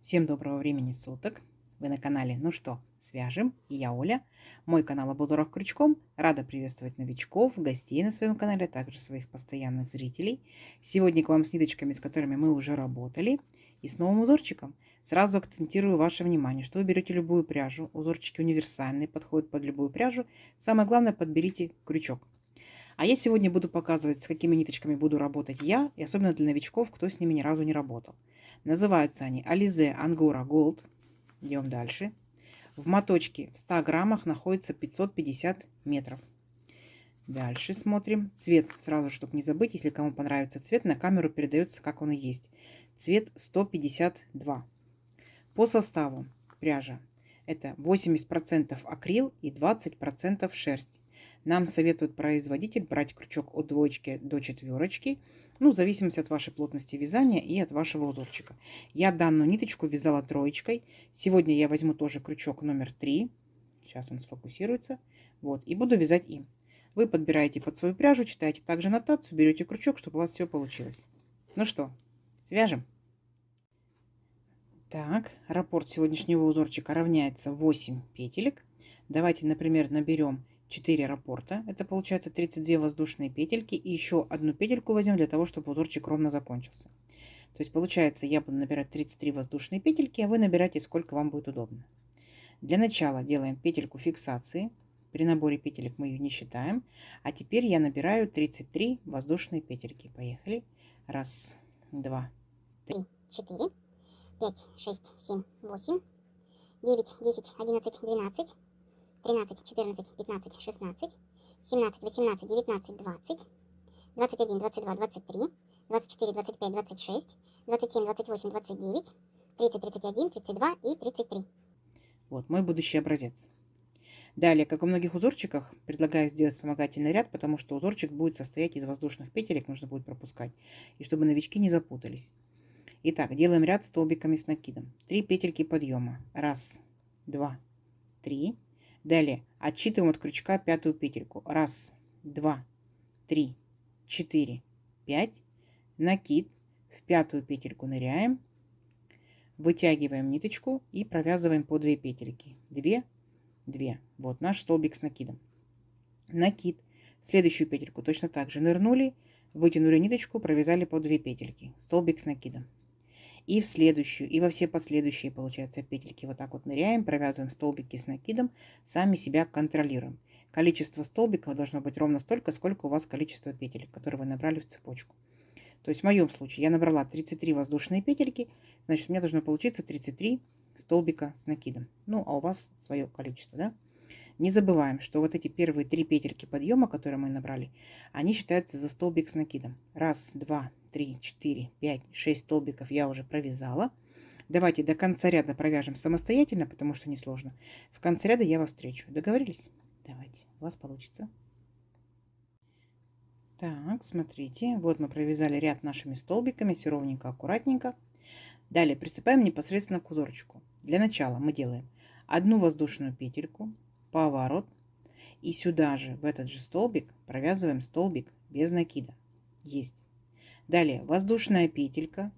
Всем доброго времени суток. Вы на канале «Ну что, свяжем?» И я Оля. Мой канал об узорах крючком. Рада приветствовать новичков, гостей на своем канале, а также своих постоянных зрителей. Сегодня к вам с ниточками, с которыми мы уже работали, и с новым узорчиком. Сразу акцентирую ваше внимание, что вы берете любую пряжу. Узорчики универсальные, подходят под любую пряжу. Самое главное, подберите крючок. А я сегодня буду показывать, с какими ниточками буду работать я, и особенно для новичков, кто с ними ни разу не работал. Называются они Alize Angora Gold. Идем дальше. В моточке в 100 граммах находится 550 метров. Дальше смотрим. Цвет, сразу, чтобы не забыть, если кому понравится цвет, на камеру передается, как он и есть. Цвет 152. По составу пряжа. Это 80% акрил и 20% шерсть. Нам советует производитель брать крючок от 2 до 4, ну, в зависимости от вашей плотности вязания и от вашего узорчика. Я данную ниточку вязала 3. Сегодня я возьму тоже крючок номер 3. Сейчас он сфокусируется. Вот, и буду вязать им. Вы подбираете под свою пряжу, читаете также нотацию, берете крючок, чтобы у вас все получилось. Ну что, свяжем? Так, раппорт сегодняшнего узорчика равняется 8 петелек. Давайте, например, наберем 4 раппорта. Это получается 32 воздушные петельки. И еще одну петельку возьмем для того, чтобы узорчик ровно закончился. То есть получается, я буду набирать 33 воздушные петельки, а вы набирайте сколько вам будет удобно. Для начала делаем петельку фиксации. При наборе петелек мы ее не считаем. А теперь я набираю 33 воздушные петельки. Поехали. Раз, два, три, 4, 5, 6, 7, 8, 9, 10, 11, 12, 13, 14, 15, 16, 17, 18, 19, 20, 21, 22, 23, 24, 25, 26, 27, 28, 29, 30, 31, 32 и 33. Вот мой будущий образец. Далее, как у многих узорчиках, предлагаю сделать вспомогательный ряд, потому что узорчик будет состоять из воздушных петелек, нужно будет пропускать, и чтобы новички не запутались. Итак, делаем ряд столбиками с накидом. 3 петельки подъема. Раз, два, три. Далее отсчитываем от крючка 5-ю петельку. Раз, два, три, 4, 5. Накид. В 5-ю петельку ныряем. Вытягиваем ниточку и провязываем по 2 петельки. 2, 2. Вот наш столбик с накидом. Накид. В следующую петельку точно так же нырнули, вытянули ниточку, провязали по 2 петельки. Столбик с накидом. И в следующую, и во все последующие, получается, петельки вот так вот ныряем, провязываем столбики с накидом, сами себя контролируем. Количество столбиков должно быть ровно столько, сколько у вас количество петелек, которые вы набрали в цепочку. То есть в моем случае я набрала 33 воздушные петельки, значит у меня должно получиться 33 столбика с накидом. Ну, а у вас свое количество, да? Не забываем, что вот эти первые 3 петельки подъема, которые мы набрали, они считаются за столбик с накидом. Раз, два, 3, 4, 5, 6 столбиков я уже провязала. Давайте до конца ряда провяжем самостоятельно, потому что несложно. В конце ряда я вас встречу. Договорились? Давайте, у вас получится. Так, смотрите, вот мы провязали ряд нашими столбиками, все ровненько, аккуратненько. Далее приступаем непосредственно к узорчику. Для начала мы делаем одну воздушную петельку, поворот, и сюда же, в этот же столбик, провязываем столбик без накида. Есть. Далее воздушная петелька,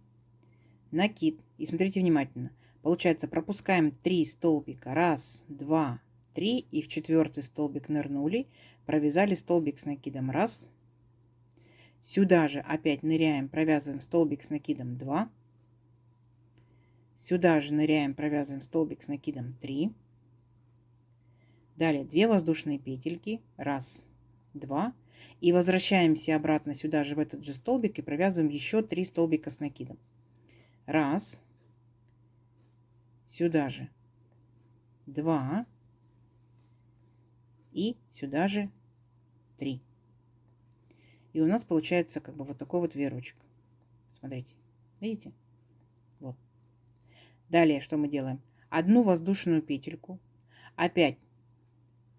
накид. И смотрите внимательно. Получается, пропускаем 3 столбика. Раз, два, 3. И в 4-й столбик нырнули. Провязали столбик с накидом. Раз. Сюда же опять ныряем, провязываем столбик с накидом. 2. Сюда же ныряем, провязываем столбик с накидом. 3. Далее 2 воздушные петельки. Раз, два. И возвращаемся обратно сюда же, в этот же столбик, и провязываем еще 3 столбика с накидом. Раз. Сюда же 2. И сюда же 3. И у нас получается как бы вот такой вот веерочек. Смотрите. Видите? Вот. Далее что мы делаем? Одну воздушную петельку. Опять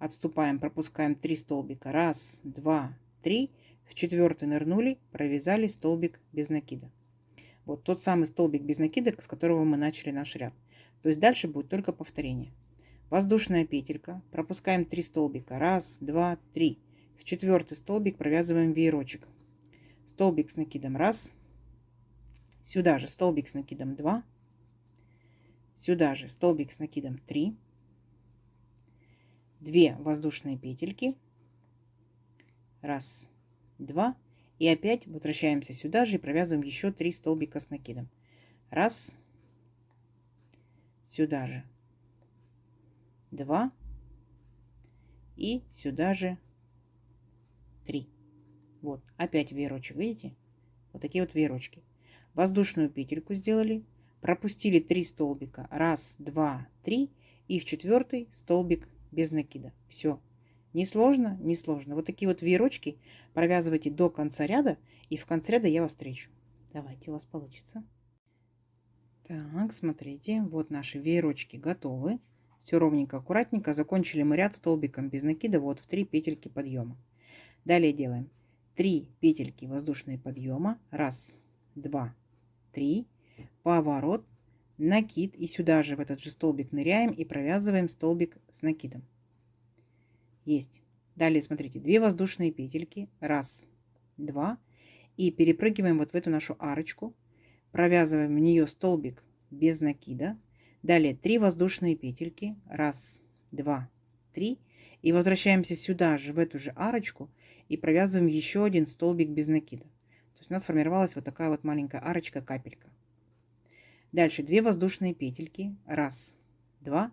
отступаем, пропускаем 3 столбика. Раз, два, 3. В 4-й нырнули, провязали столбик без накида. Вот тот самый столбик без накида, с которого мы начали наш ряд. То есть дальше будет только повторение. Воздушная петелька. Пропускаем 3 столбика. Раз, два, 3. В 4-й столбик провязываем веерочек. Столбик с накидом. Раз. Сюда же столбик с накидом. 2. сюда же столбик с накидом 3, 2 воздушные петельки, раз, два, и опять возвращаемся сюда же и провязываем еще 3 столбика с накидом. Раз, сюда же 2 и сюда же 3. Вот, опять веерочек, видите? Вот такие вот веерочки. Воздушную петельку сделали, пропустили 3 столбика. Раз, два, три. И в 4 столбик без накида. Все. Не сложно, не сложно. Вот такие вот веерочки провязывайте до конца ряда. И в конце ряда я вас встречу. Давайте, у вас получится. Так, смотрите, вот наши веерочки готовы. Все ровненько, аккуратненько. Закончили мы ряд столбиком без накида вот в 3 петельки подъема. Далее делаем 3 петельки воздушные подъема. Раз, два, 3. Поворот, накид. И сюда же в этот же столбик ныряем и провязываем столбик с накидом. Есть. Далее смотрите, 2 воздушные петельки. Раз, два. И перепрыгиваем вот в эту нашу арочку. Провязываем в нее столбик без накида. Далее 3 воздушные петельки. Раз, два, 3. И возвращаемся сюда же, в эту же арочку. И провязываем еще один столбик без накида. То есть у нас сформировалась вот такая вот маленькая арочка, капелька. Дальше 2 воздушные петельки. Раз, два.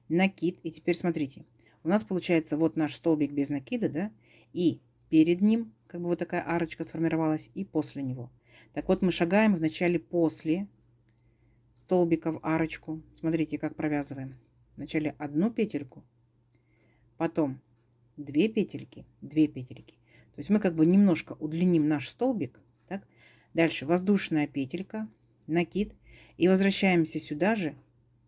Накид. И теперь смотрите. У нас получается вот наш столбик без накида, да? И перед ним как бы вот такая арочка сформировалась. И после него. Так вот мы шагаем вначале после столбика в арочку. Смотрите, как провязываем. Вначале одну петельку. Потом 2 петельки. 2 петельки. То есть мы как бы немножко удлиним наш столбик. Так? Дальше воздушная петелька. Накид. И возвращаемся сюда же.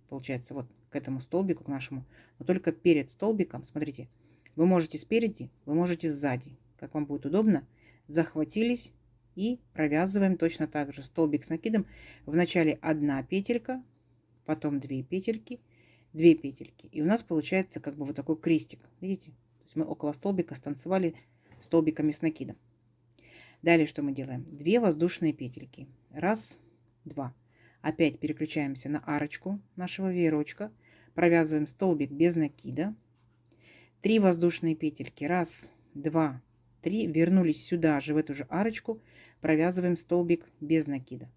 Получается вот к этому столбику, к нашему. Но только перед столбиком. Смотрите. Вы можете спереди, вы можете сзади. Как вам будет удобно. Захватились. И провязываем точно так же столбик с накидом. Вначале 1 петелька, потом 2 петельки, 2 петельки. И у нас получается как бы вот такой крестик. Видите? То есть мы около столбика станцевали столбиками с накидом. Далее что мы делаем? 2 воздушные петельки. Раз, два. Опять переключаемся на арочку нашего веерочка. Провязываем столбик без накида. 3 воздушные петельки. Раз, два, 3. Вернулись сюда же, в эту же арочку. Провязываем столбик без накида.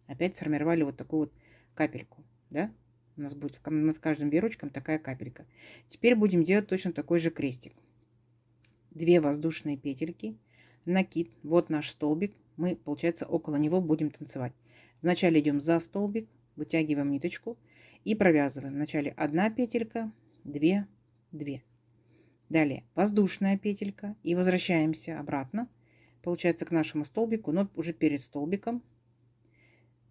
Опять сформировали вот такую вот капельку. Да? У нас будет над каждым веерочком такая капелька. Теперь будем делать точно такой же крестик. 2 воздушные петельки. Накид. Вот наш столбик. Мы, получается, около него будем танцевать. Вначале идем за столбик. Вытягиваем ниточку. И провязываем. Вначале 1 петелька. 2, 2. Далее воздушная петелька. И возвращаемся обратно. Получается к нашему столбику, но уже перед столбиком.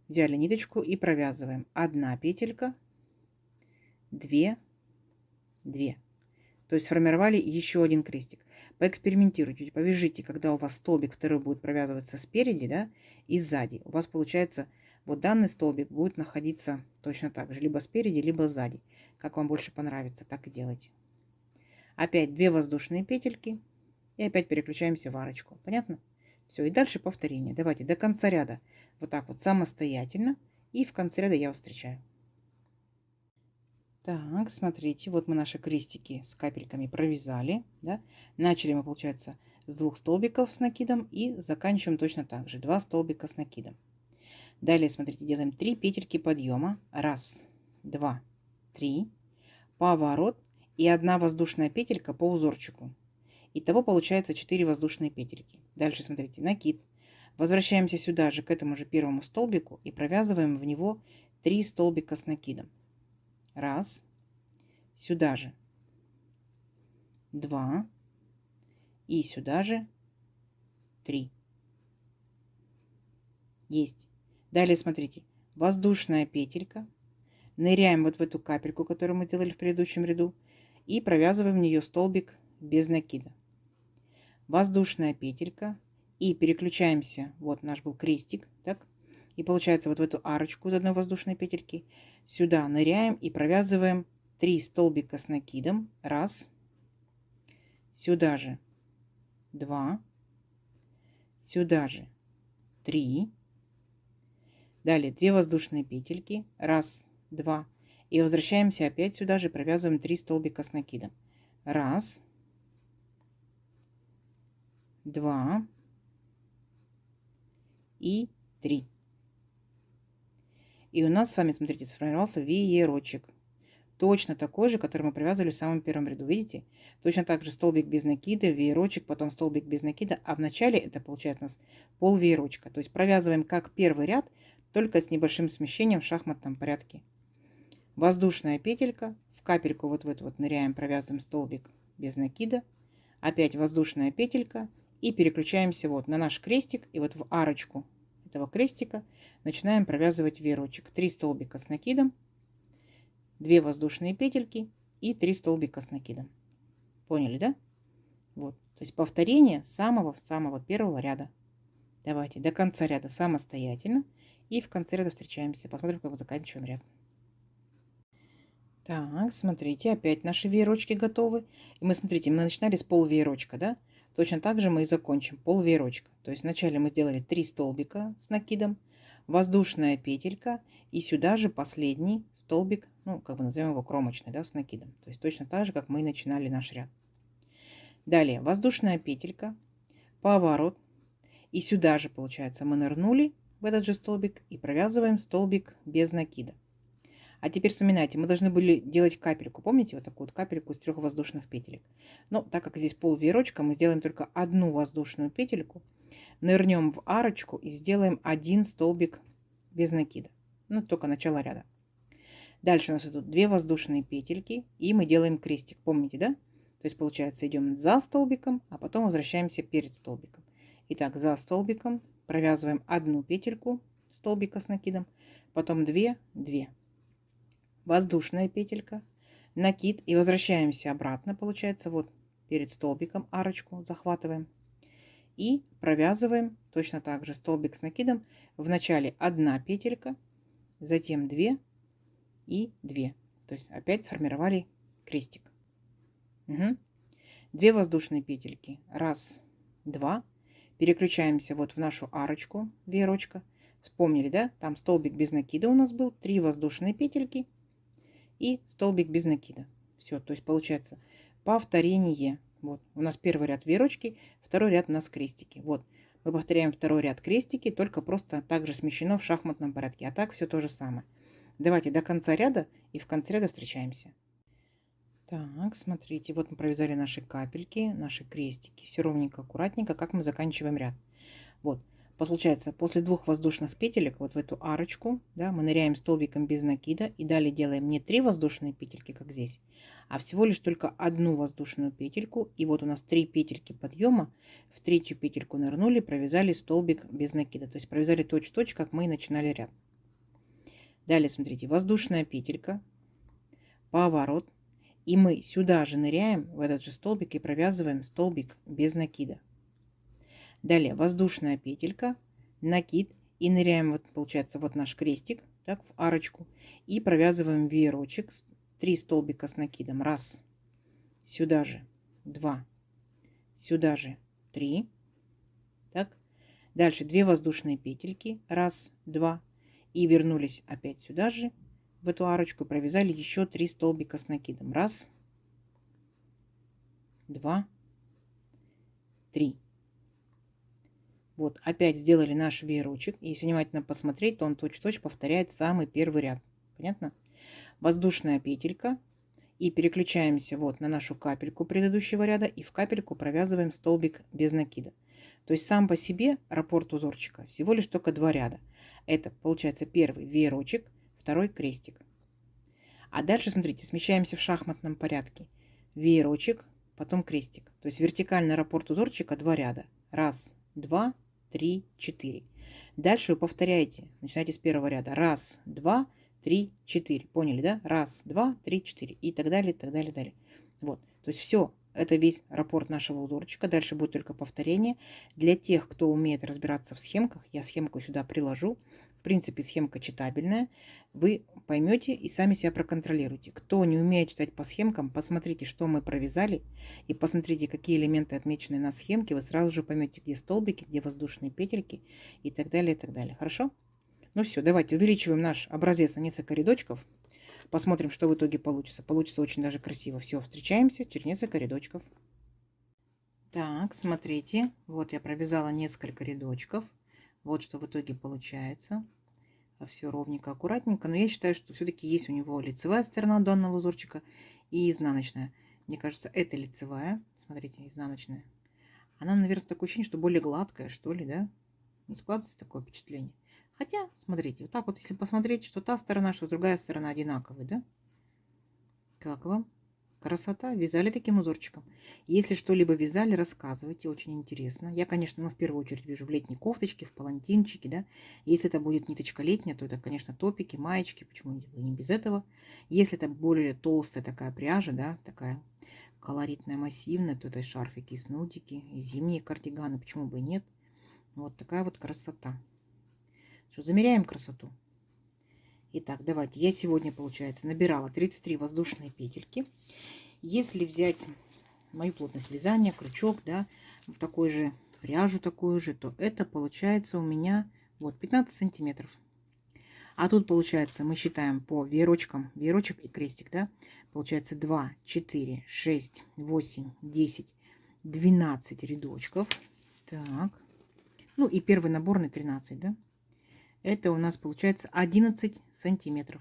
Взяли ниточку и провязываем. 1 петелька. 2, 2. То есть сформировали еще один крестик. Поэкспериментируйте, повяжите, когда у вас столбик второй будет провязываться спереди, да, и сзади. У вас получается вот данный столбик будет находиться точно так же. Либо спереди, либо сзади. Как вам больше понравится, так и делайте. Опять 2 воздушные петельки. И опять переключаемся в арочку. Понятно? Все, и дальше повторение. Давайте до конца ряда вот так вот самостоятельно. И в конце ряда я вас встречаю. Так, смотрите, вот мы наши крестики с капельками провязали. Да? Начали мы, получается, с 2 столбиков с накидом. И заканчиваем точно так же. 2 столбика с накидом. Далее, смотрите, делаем 3 петельки подъема. Раз, два, 3. Поворот. И 1 воздушная петелька по узорчику. Итого получается 4 воздушные петельки. Дальше смотрите, накид. Возвращаемся сюда же, к этому же первому столбику и провязываем в него 3 столбика с накидом. Раз. Сюда же 2. И сюда же 3. Есть. Далее смотрите, воздушная петелька. Ныряем вот в эту капельку, которую мы делали в предыдущем ряду. И провязываем в нее столбик без накида. Воздушная петелька. И переключаемся. Вот наш был крестик. Так? И получается вот в эту арочку из 1 воздушной петельки. Сюда ныряем и провязываем 3 столбика с накидом. Раз. Сюда же 2. Сюда же 3. Далее 2 воздушные петельки. Раз, два. И возвращаемся опять сюда же, провязываем 3 столбика с накидом. Раз, два и 3. И у нас с вами, смотрите, сформировался веерочек. Точно такой же, который мы провязывали в самом первом ряду. Видите? Точно так же столбик без накида, веерочек, потом столбик без накида. А в начале это получается у нас пол веерочка. То есть провязываем как первый ряд, только с небольшим смещением в шахматном порядке. Воздушная петелька. В капельку вот в эту вот ныряем, провязываем столбик без накида. Опять воздушная петелька. И переключаемся вот на наш крестик. И вот в арочку этого крестика начинаем провязывать веерочек. 3 столбика с накидом. 2 воздушные петельки и 3 столбика с накидом. Поняли, да? Вот. То есть повторение самого первого ряда. Давайте до конца ряда самостоятельно. И в конце ряда встречаемся. Посмотрим, как мы заканчиваем ряд. Так, смотрите, опять наши веерочки готовы. И мы, смотрите, мы начинали с пол веерочка, да? Точно так же мы и закончим пол веерочка. То есть вначале мы сделали 3 столбика с накидом, воздушная петелька и сюда же последний столбик, ну, как бы назовем его кромочный, да, с накидом. То есть точно так же, как мы и начинали наш ряд. Далее воздушная петелька, поворот. И сюда же, получается, мы нырнули в этот же столбик и провязываем столбик без накида. А теперь вспоминайте, мы должны были делать капельку. Помните, вот такую вот капельку из 3 воздушных петелек. Но так как здесь пол веерочка, мы сделаем только одну воздушную петельку, нырнем в арочку и сделаем 1 столбик без накида. Ну, только начало ряда. Дальше у нас идут 2 воздушные петельки, и мы делаем крестик. Помните, да? То есть, получается, идем за столбиком, а потом возвращаемся перед столбиком. Итак, за столбиком провязываем 1 петельку столбика с накидом, потом 2, 2. Воздушная петелька, накид, и возвращаемся обратно, получается, вот перед столбиком арочку захватываем и провязываем точно так же столбик с накидом. В начале 1 петелька, затем 2 и 2. То есть опять сформировали крестик. Угу. 2 воздушные петельки, 1, 2, переключаемся вот в нашу арочку веерочка. Вспомнили, да? Там столбик без накида у нас был, 3 воздушные петельки и столбик без накида. Все, то есть получается повторение. Вот у нас первый ряд веерочки, второй ряд у нас крестики. Вот мы повторяем второй ряд крестики, только просто также смещено в шахматном порядке. А так все то же самое. Давайте до конца ряда и в конце ряда встречаемся. Так, смотрите, вот мы провязали наши капельки, наши крестики. Все ровненько, аккуратненько, как мы заканчиваем ряд. Вот. Получается, после 2 воздушных петелек вот в эту арочку, да, мы ныряем столбиком без накида и далее делаем не 3 воздушные петельки, как здесь, а всего лишь только 1 воздушную петельку. И вот у нас 3 петельки подъема, в 3-ю петельку нырнули, провязали столбик без накида. То есть провязали точь-в-точь, как мы и начинали ряд. Далее, смотрите, воздушная петелька, поворот. И мы сюда же ныряем в этот же столбик и провязываем столбик без накида. Далее воздушная петелька, накид, и ныряем, вот получается, вот наш крестик, так, в арочку, и провязываем веерочек, 3 столбика с накидом, 1, сюда же 2, сюда же 3, так, дальше 2 воздушные петельки, 1, 2, и вернулись опять сюда же, в эту арочку, провязали еще 3 столбика с накидом, 1, 2, 3. Вот, опять сделали наш веерочек. И если внимательно посмотреть, то он точь-в-точь повторяет самый первый ряд. Понятно? Воздушная петелька. И переключаемся вот на нашу капельку предыдущего ряда. И в капельку провязываем столбик без накида. То есть сам по себе раппорт узорчика всего лишь только 2 ряда. Это получается первый веерочек, второй крестик. А дальше, смотрите, смещаемся в шахматном порядке. Веерочек, потом крестик. То есть вертикальный раппорт узорчика 2 ряда. 1, 2, 3, 4. Дальше вы повторяете. Начинайте с первого ряда. 1, 2, 3, 4. Поняли, да? 1, 2, 3, 4. И так далее, так далее, далее. Вот. То есть все. Это весь раппорт нашего узорчика. Дальше будет только повторение. Для тех, кто умеет разбираться в схемках, я схемку сюда приложу. В принципе, схемка читабельная. Вы поймете и сами себя проконтролируете. Кто не умеет читать по схемкам, посмотрите, что мы провязали. И посмотрите, какие элементы отмечены на схемке. Вы сразу же поймете, где столбики, где воздушные петельки и так далее, и так далее. Хорошо? Ну все, давайте увеличиваем наш образец на несколько рядочков. Посмотрим, что в итоге получится. Получится очень даже красиво. Все, встречаемся через несколько рядочков. Так, смотрите, вот я провязала несколько рядочков. Вот что в итоге получается. Все ровненько, аккуратненько. Но я считаю, что все-таки есть у него лицевая сторона данного узорчика и изнаночная. Мне кажется, это лицевая. Смотрите, изнаночная. Она, наверное, такое ощущение, что более гладкая, что ли, да? Не складывается такое впечатление. Хотя, смотрите, вот так вот, если посмотреть, что та сторона, что другая сторона одинаковые, да? Как вам? Красота. Вязали таким узорчиком. Если что-либо вязали, рассказывайте. Очень интересно. Я, конечно, в первую очередь вяжу в летней кофточке, в палантинчике, да. Если это будет ниточка летняя, то это, конечно, топики, маечки. Почему не без этого? Если это более толстая такая пряжа, да, такая колоритная, массивная, то это шарфики, снудики, и зимние кардиганы. Почему бы и нет? Вот такая вот красота. Что, замеряем красоту? Итак, давайте. Я сегодня, получается, набирала 33 воздушные петельки. Если взять мою плотность вязания, крючок, да, такой же, пряжу такую же, то это получается у меня вот 15 сантиметров. А тут получается, мы считаем по веерочкам, веерочек и крестик, да, получается 2, 4, 6, 8, 10, 12 рядочков. Так, ну и первый наборный 13, да. Это у нас получается 11 сантиметров.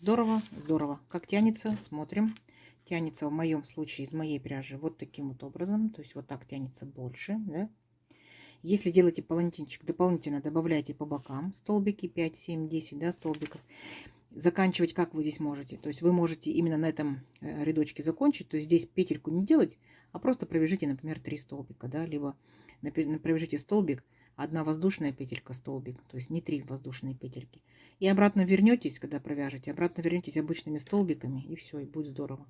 Здорово, здорово. Как тянется, смотрим. Тянется в моем случае из моей пряжи вот таким вот образом. То есть вот так тянется больше. Да? Если делаете палантинчик, дополнительно добавляйте по бокам столбики 5, 7, 10, да, столбиков. Заканчивать как вы здесь можете. То есть вы можете именно на этом рядочке закончить. То есть здесь петельку не делать, а просто провяжите, например, 3 столбика. Да? Либо провяжите столбик, одна воздушная петелька, столбик, то есть не 3 воздушные петельки. И обратно вернетесь, когда провяжете, обратно вернетесь обычными столбиками, и все, и будет здорово.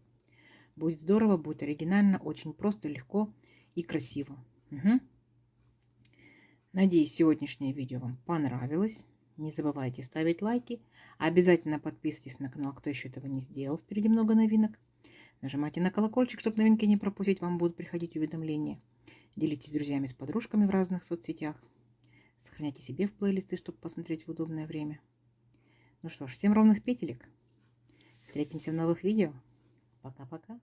Будет здорово, будет оригинально, очень просто, легко и красиво. Угу. Надеюсь, сегодняшнее видео вам понравилось. Не забывайте ставить лайки. Обязательно подписывайтесь на канал, кто еще этого не сделал. Впереди много новинок. Нажимайте на колокольчик, чтобы новинки не пропустить. Вам будут приходить уведомления. Делитесь с друзьями, с подружками в разных соцсетях. Сохраняйте себе в плейлисты, чтобы посмотреть в удобное время. Ну что ж, всем ровных петелек. Встретимся в новых видео. Пока-пока.